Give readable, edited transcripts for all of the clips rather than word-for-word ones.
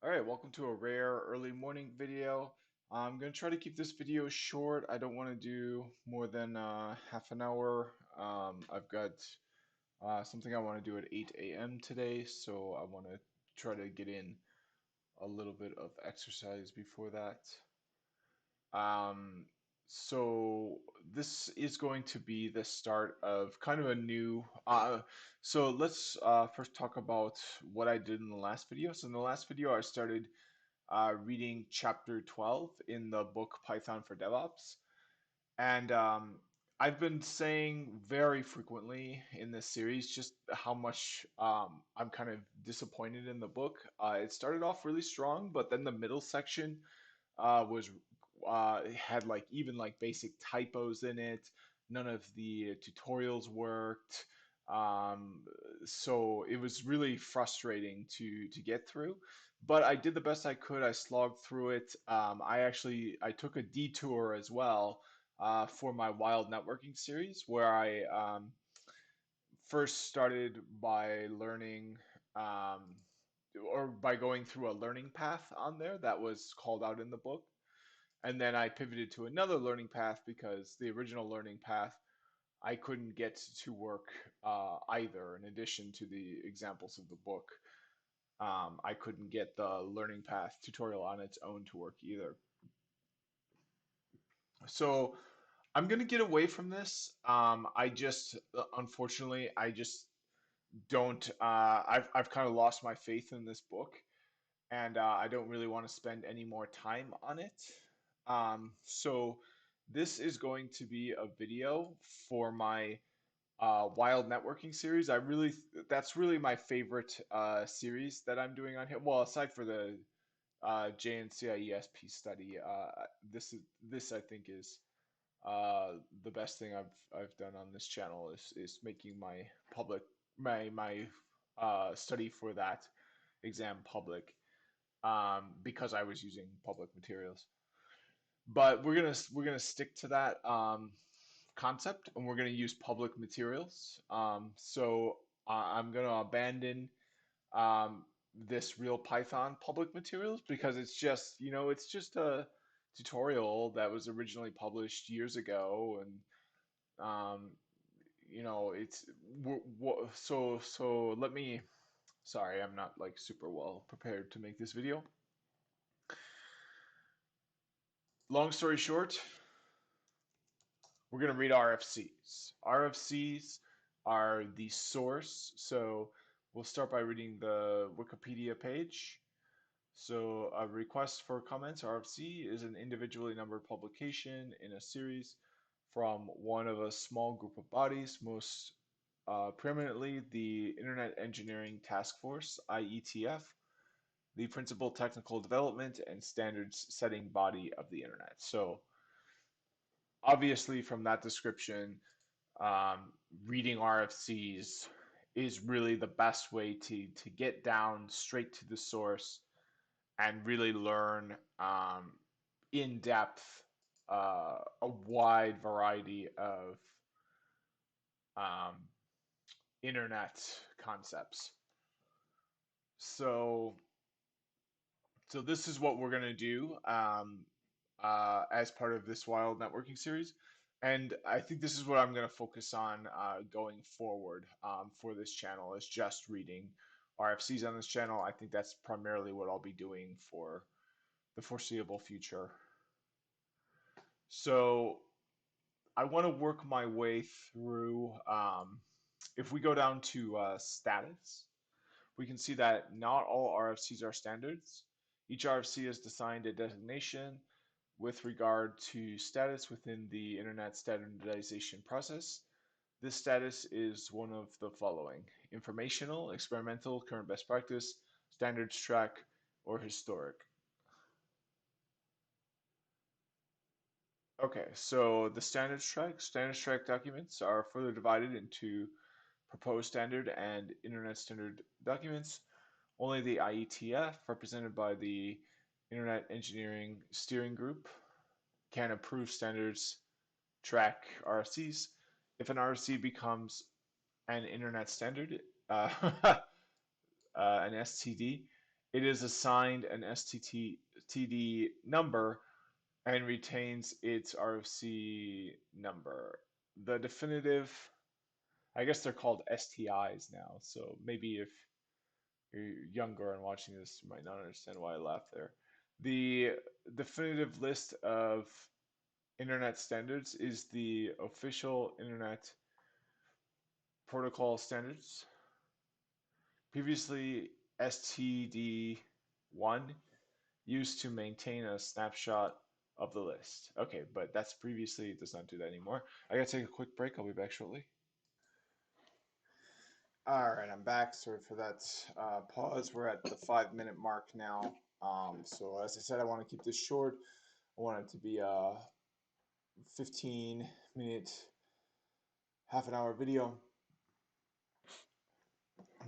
All right, welcome to a rare early morning video. I'm going to try to keep this video short. I don't want to do more than half an hour. I've got something I want to do at 8 a.m. today, so I want to try to get in a little bit of exercise before that. Um, so this is going to be the start of kind of a new. So let's first talk about what I did in the last video. So in the last video, I started reading chapter 12 in the book Python for DevOps. And I've been saying very frequently in this series just how much I'm kind of disappointed in the book. It started off really strong, but then the middle section was had like even like basic typos in it. None of the tutorials worked. Um, so it was really frustrating to get through, but I did the best I could. I slogged through it. I took a detour as well for my wild networking series where I first started by learning or by going through a learning path on there that was called out in the book. And then I pivoted to another learning path because the original learning path I couldn't get to work either. In addition to the examples of the book, I couldn't get the learning path tutorial on its own to work either. So I'm gonna get away from this. I just, unfortunately, I just don't. I've kind of lost my faith in this book, and I don't really want to spend any more time on it. So this is going to be a video for my wild networking series. That's really my favorite series that I'm doing on here. Well, aside for the JNCIESP study, this I think is the best thing I've done on this channel is making my public my study for that exam public because I was using public materials. But we're gonna stick to that concept, and we're gonna use public materials. I'm gonna abandon this real Python public materials because it's just it's just a tutorial that was originally published years ago, and um, it's so let me. Sorry, I'm not like super well prepared to make this video. Long story short, we're going to read RFCs. RFCs are the source. So we'll start by reading the Wikipedia page. So a request for comments, RFC, is an individually numbered publication in a series from one of a small group of bodies, most preeminently the Internet Engineering Task Force, IETF, the principal technical development and standards setting body of the Internet. So obviously from that description, reading RFCs is really the best way to get down straight to the source and really learn in depth a wide variety of um, internet concepts. So, so this is what we're going to do as part of this wild networking series. And I think this is what I'm going to focus on going forward for this channel is just reading RFCs on this channel. I think that's primarily what I'll be doing for the foreseeable future. So I want to work my way through. If we go down to status, we can see that not all RFCs are standards. Each RFC has assigned a designation with regard to status within the Internet standardization process. This status is one of the following: informational, experimental, current best practice, standards track, or historic. Okay, so the standards track documents are further divided into proposed standard and internet standard documents. Only the IETF, represented by the Internet Engineering Steering Group, can approve standards track RFCs. If an RFC becomes an internet standard, an STD, it is assigned an STD number and retains its RFC number. The definitive, I guess they're called STIs now. So maybe if you're younger and watching this, you might not understand why I laughed there. The definitive list of internet standards is the official internet protocol standards. Previously, STD1 used to maintain a snapshot of the list. Okay, but that's previously, it does not do that anymore. I gotta take a quick break. I'll be back shortly. All right, I'm back. Sorry for that pause. We're at the 5 minute mark now. So as I said, I want to keep this short. I want it to be a 15-minute, half an hour video.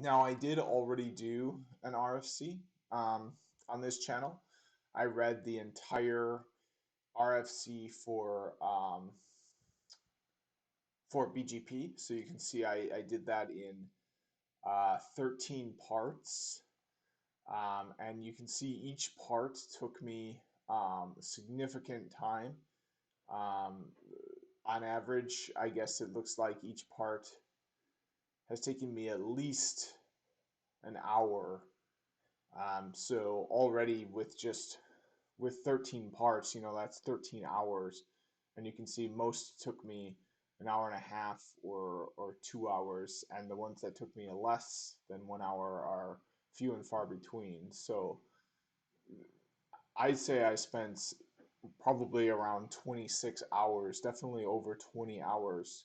Now, I did already do an RFC on this channel. I read the entire RFC for BGP. So you can see I did that in 13 parts. And you can see each part took me significant time. On average, I guess it looks like each part has taken me at least an hour. So already with 13 parts, that's 13 hours. And you can see most took me an hour and a half or 2 hours, and the ones that took me less than 1 hour are few and far between. So I'd say I spent probably around 26 hours, definitely over 20 hours,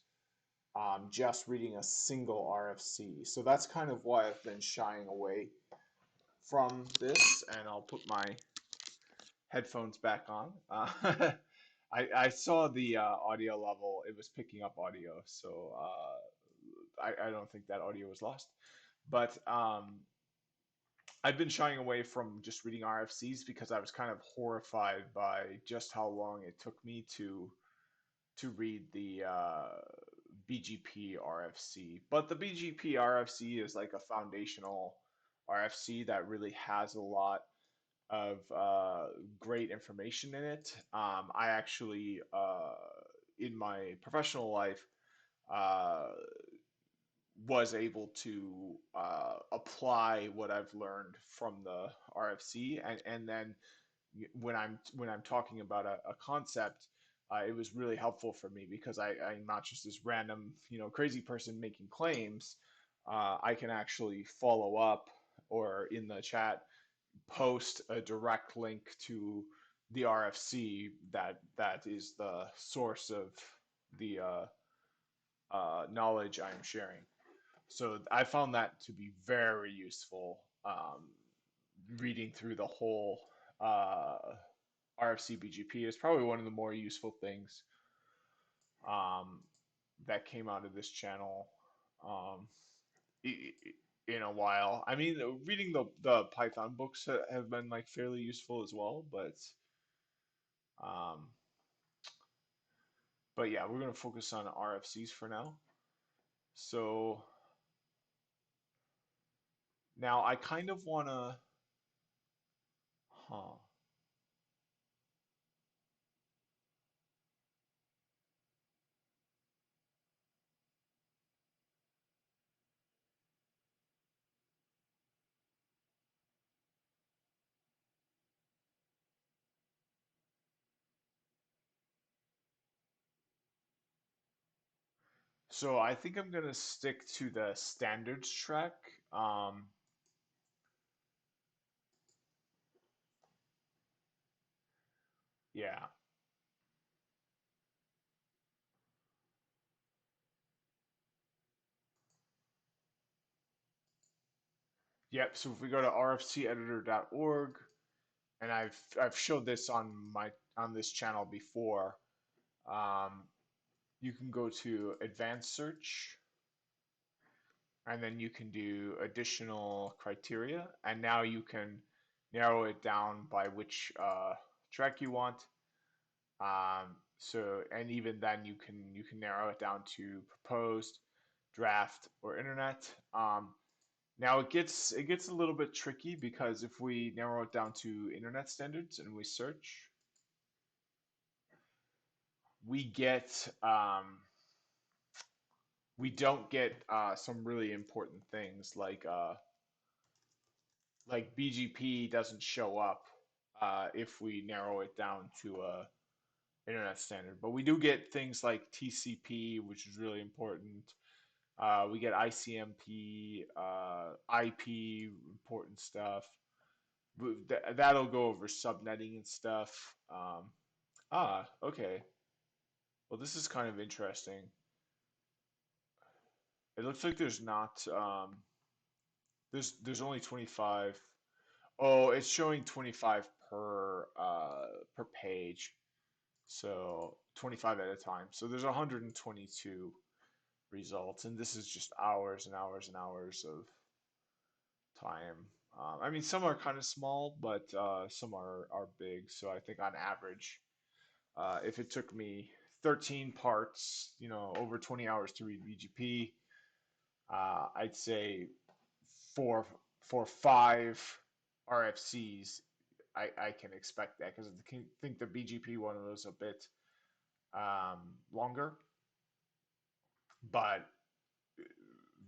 just reading a single RFC. So that's kind of why I've been shying away from this, and I'll put my headphones back on. I saw the audio level, it was picking up audio, so I don't think that audio was lost. But I've been shying away from just reading RFCs because I was kind of horrified by just how long it took me to read the BGP RFC. But the BGP RFC is like a foundational RFC that really has a lot of great information in it. I actually, in my professional life, uh, was able to apply what I've learned from the RFC, and then when I'm talking about a concept, it was really helpful for me because I'm not just this random crazy person making claims. I can actually follow up or in the chat post a direct link to the RFC that is the source of the knowledge I'm sharing. So I found that to be very useful. Reading through the whole uh, RFC BGP is probably one of the more useful things um, that came out of this channel um, in a while. I mean, reading the Python books have been like fairly useful as well, um, but yeah, we're gonna focus on RFCs for now. So now I kind of wanna, huh? So I think I'm gonna stick to the standards track. Um, yeah, yep. So if we go to rfceditor.org, and I've showed this on this channel before. Um, you can go to advanced search, and then you can do additional criteria, and now you can narrow it down by which track you want. So and even then you can narrow it down to proposed, draft, or internet. Now it gets a little bit tricky because if we narrow it down to internet standards and we search, we get we don't get some really important things like BGP doesn't show up if we narrow it down to a internet standard, but we do get things like TCP, which is really important. We get ICMP, IP, important stuff. That'll go over subnetting and stuff. Okay. Well, this is kind of interesting. It looks like there's not there's only 25. Oh, it's showing 25 per page. So 25 at a time. So there's 122 results, and this is just hours and hours and hours of time. I mean, some are kind of small, but some are big. So I think on average, if it took me 13 parts, over 20 hours to read BGP, I'd say for five RFCs, I can expect that because I think the BGP one was a bit longer, but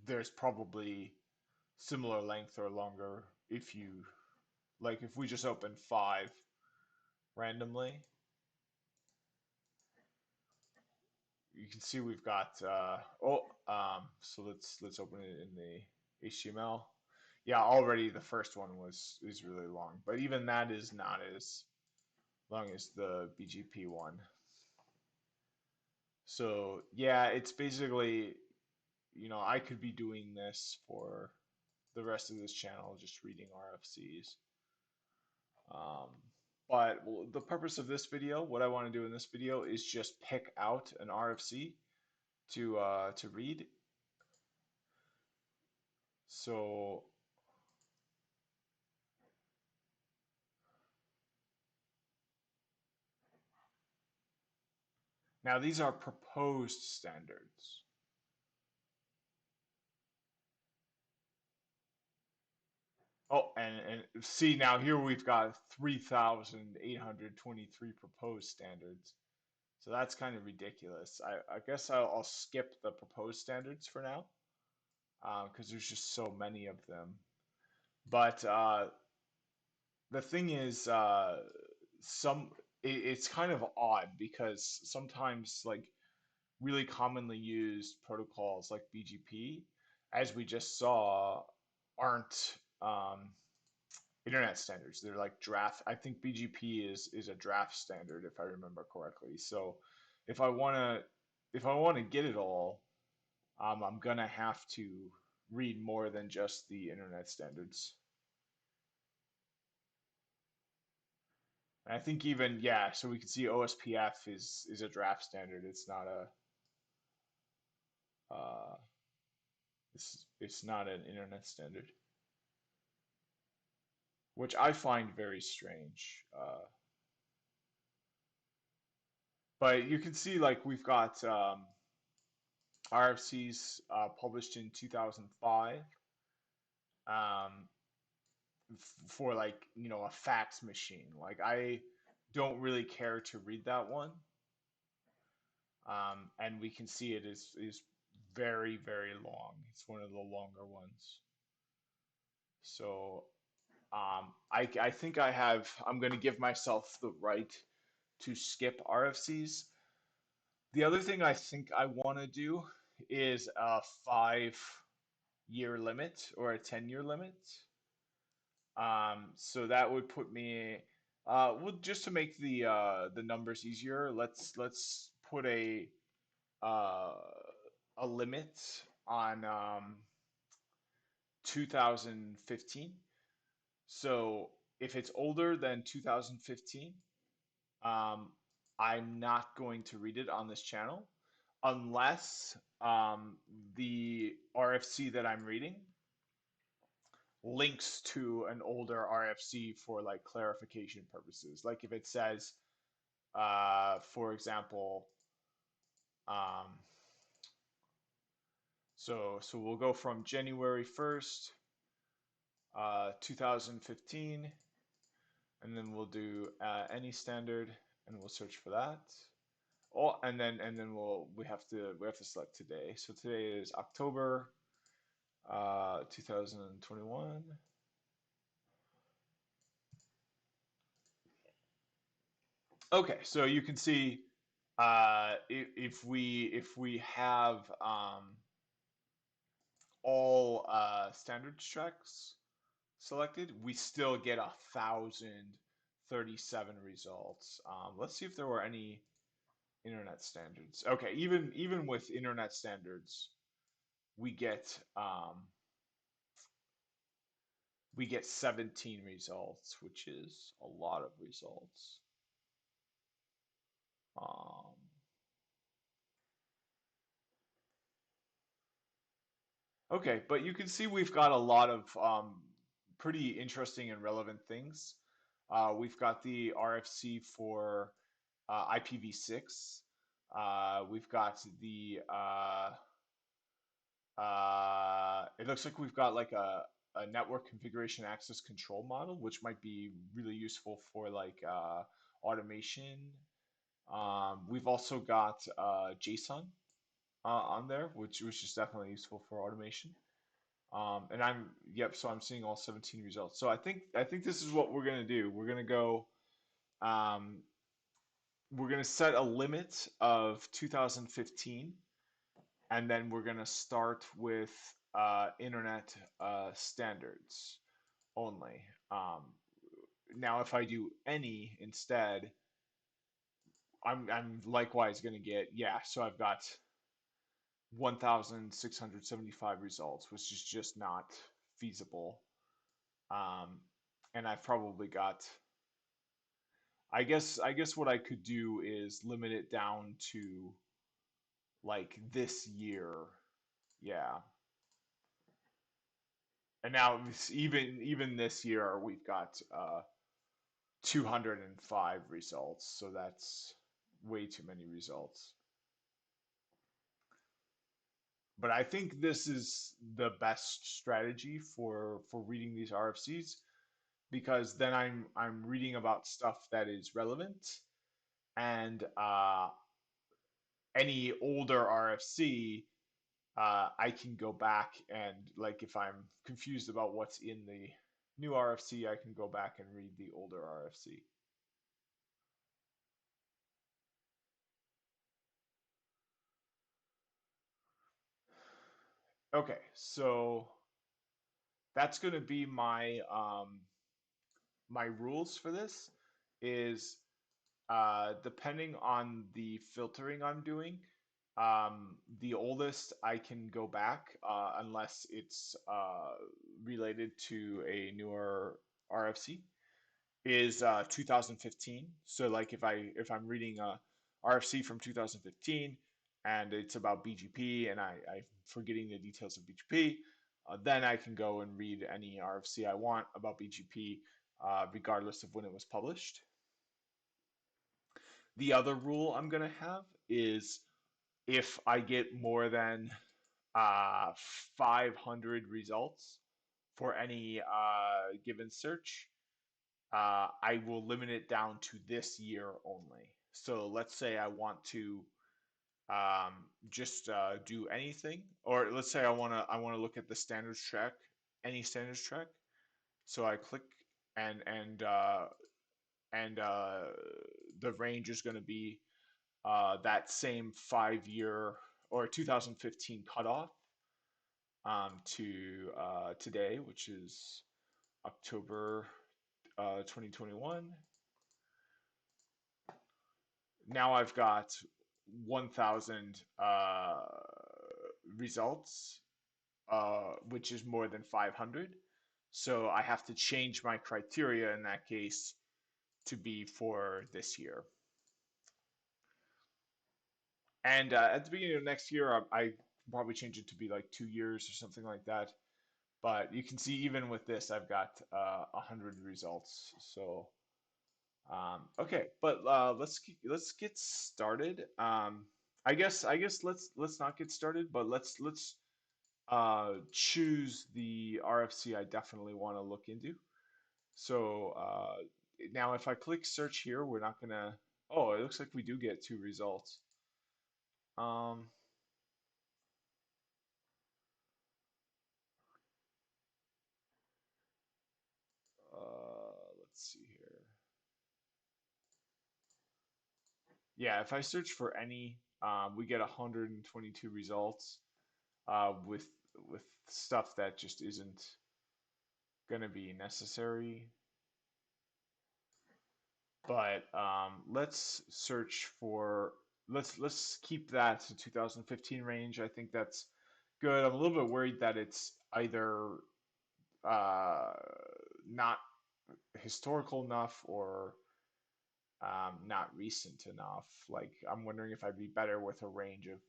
there's probably similar length or longer if we just open five randomly, you can see we've got so let's open it in the HTML. Yeah, already the first one is really long, but even that is not as long as the BGP one. So yeah, it's basically, I could be doing this for the rest of this channel, just reading RFCs. Um, but the purpose of this video, what I want to do in this video is just pick out an RFC to read. So now these are proposed standards. Oh, and see now here we've got 3,823 proposed standards. So that's kind of ridiculous. I guess I'll skip the proposed standards for now because there's just so many of them. But the thing is, it's kind of odd because sometimes like really commonly used protocols like BGP, as we just saw, aren't internet standards. They're like draft. I think BGP is a draft standard if I remember correctly. So if I wanna if I want to get it all, I'm gonna have to read more than just the internet standards. And I think even yeah, so we can see OSPF is a draft standard. It's not a uh, it's not an internet standard, which I find very strange. But you can see like we've got RFCs published in 2005 um, for like a fax machine. Like I don't really care to read that one, and we can see it is very very long. It's one of the longer ones. So I think I'm going to give myself the right to skip RFCs. The other thing I think I want to do is a 5 year limit or a 10-year limit. So that would put me, well, just to make the numbers easier, let's put uh, a limit on 2015. So if it's older than 2015, um, I'm not going to read it on this channel unless the RFC that I'm reading links to an older RFC for like clarification purposes. Like if it says, for example, um, so we'll go from January 1st. 2015, and then we'll do any standard, and we'll search for that. Oh, and then we have to select today. So today is October 2021. Okay, so you can see if we have all standards checks selected, we still get 1,037 results. Let's see if there were any internet standards. Okay, even with internet standards, we get um, we get 17 results, which is a lot of results. Um, okay, but you can see we've got a lot of pretty interesting and relevant things. We've got the RFC for IPv6. We've got it looks like we've got like a network configuration access control model, which might be really useful for like automation. We've also got JSON on there, which is definitely useful for automation. And yep, so I'm seeing all 17 results. So I think this is what we're gonna do. Um, we're gonna set a limit of 2015, and then we're gonna start with internet standards only. Now, if I do any instead, I'm likewise gonna get, yeah. So I've got 1,675 results, which is just not feasible. Um, and I've probably got, I guess what I could do is limit it down to like this year. Yeah. And now even this year we've got 205 results, so that's way too many results. But I think this is the best strategy for reading these RFCs, because then I'm reading about stuff that is relevant, and any older RFC, I can go back and, like, if I'm confused about what's in the new RFC, I can go back and read the older RFC. Okay, so that's going to be my rules for this is depending on the filtering I'm doing, the oldest I can go back unless it's related to a newer RFC is 2015. So like if I'm reading a RFC from 2015 and it's about BGP and I'm forgetting the details of BGP, then I can go and read any RFC I want about BGP, regardless of when it was published. The other rule I'm going to have is if I get more than 500 results for any given search, I will limit it down to this year only. So let's say I want to just do anything, or let's say I want to look at the standards track, any standards track. So I click and the range is going to be that same 5 year or 2015 cutoff to today, which is October 2021. Now I've got 1,000 results, which is more than 500. So I have to change my criteria in that case to be for this year. And at the beginning of next year, I probably change it to be like 2 years or something like that. But you can see even with this, I've got 100 results. So okay, but let's get started. I guess let's not get started, but let's choose the RFC I definitely want to look into. So now if I click search here, we're not gonna, oh, it looks like we do get two results. Um, let's see here. Yeah, if I search for any, we get 122 results with stuff that just isn't gonna be necessary. But let's search for let's keep that to 2015 range. I think that's good. I'm a little bit worried that it's either uh, not historical enough or not recent enough. Like I'm wondering if I'd be better with a range of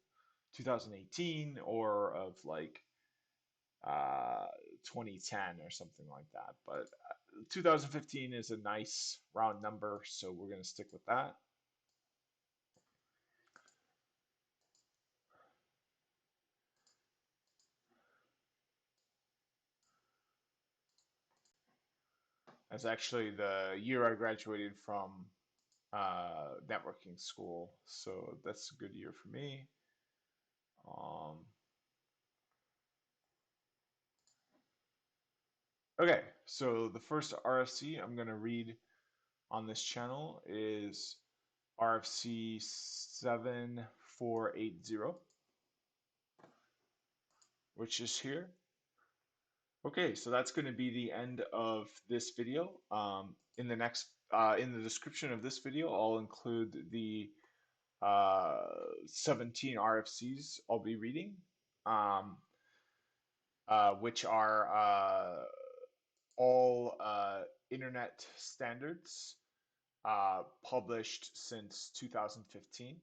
2018 or of like uh, 2010 or something like that. But 2015 is a nice round number, so we're going to stick with that. That's actually the year I graduated from networking school, so that's a good year for me. Um, okay, so the first RFC I'm going to read on this channel is RFC 7480, which is here. Okay, so that's going to be the end of this video. In the description of this video, I'll include the 17 RFCs I'll be reading, um, which are all internet standards published since 2015.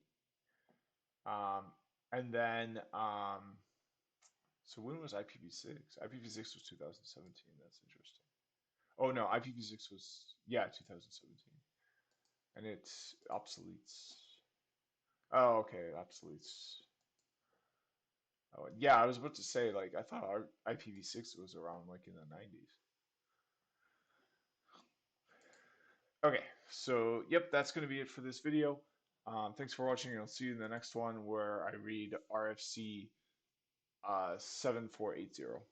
Um, and then, so when was IPv6? IPv6 was 2017. That's interesting. Oh no, IPv6 was, yeah, 2017. And it's obsoletes. Oh, okay, obsoletes. Oh, yeah, I was about to say, like, I thought our IPv6 was around like in the 90s. Okay, so yep, that's going to be it for this video. Thanks for watching, and I'll see you in the next one where I read RFC 7480.